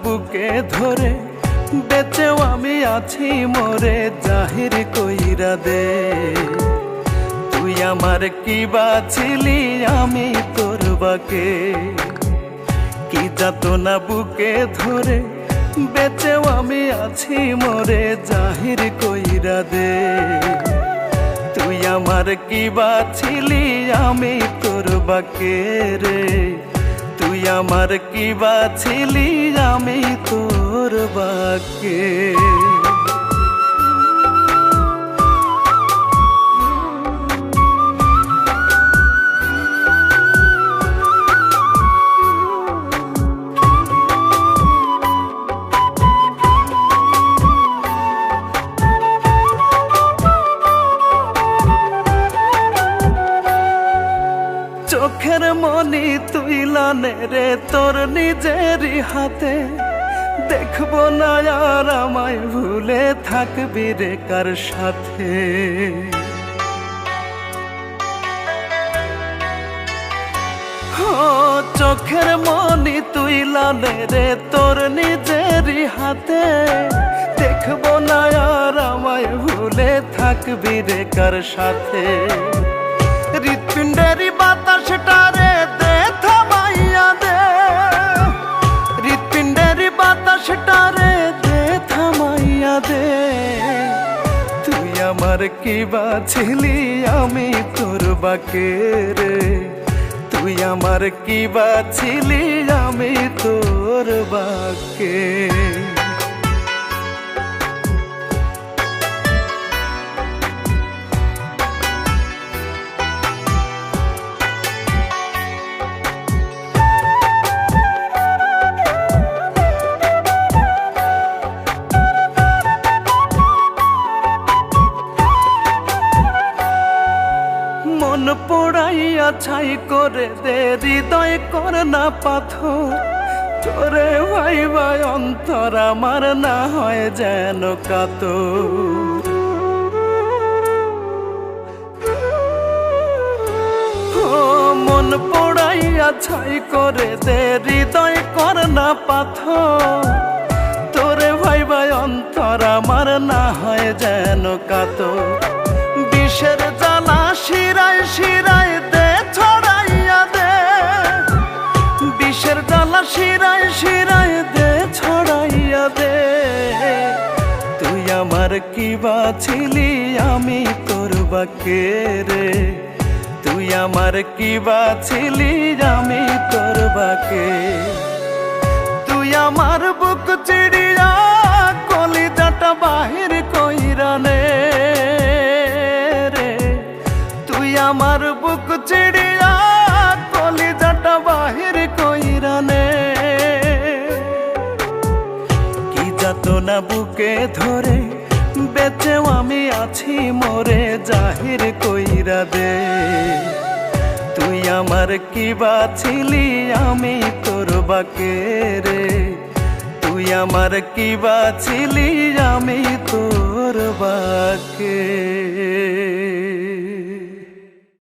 বুকে ধরে বেঁচেও আমি আছি মরে জাহির কইরা দে। তুই আমার কি বাছিলি আমি তোর বাকে, কি যাতনা বুকে ধরে বেঁচেও আমি আছি মরে জাহির কইরা দে। তুই আমার কি বাছিলি আমি তোর বাকে রে, তুই আমার কি বাছিলি আমি তোর বাকে। চোখের মনি তুই লানে রে তোর নিজেরই হাতে, দেখবো না আর আমায় ভুলে থাকবি রে কার সাথে। চোখের মনি তুই লানে রে তোর নিজেরই হাতে, দেখবো না আর আমায় ভুলে থাকবি রে কার সাথে। হৃৎপিণ্ডেরই বাতাসটারে দে থামাইয়া দে, হৃৎপিণ্ডেরই বাতাসটারে দে থামাইয়া দে। তুই আমার কি বাছিলি আমি তোর বাকে রে, তুই আমার কি বাছিলি আমি তোর বাকে। মন পোড়াইয়া ছাই করে দে হৃদয় কর না পাথর, তোরে ভাই ভাই অন্তর আমার না হয় যেন কাতর। মন পোড়াইয়া ছাই করে দে হৃদয় কর না পাথর, তোরে ভাই ভাই অন্তর আমার না হয় যেন কাতর। বিষের জ্বালা শিরায় শিরায় দে ছড়াইয়া দে, বিষের জ্বালা শিরায় শিরায় দে ছড়াইয়া দে। তুই আমার কি বাছিলি আমি তোর বাকে রে, তুই আমার কি বাছিলি আমি তোর বাকে। তুই আমার বুক চিড়িয়া কলিজাটা বাহির কইরা নে, আমার বুক চিড়িয়া কলিজাটা বাহির কইরা নে। কি যাতনা বুকে ধরে বেঁচেও আমি আছি মরে জাহির কইরা দে। তুই আমার কি বাছিলি আমি তোর বাকে রে, তুই আমার কি বাছিলি আমি তোর বাকে।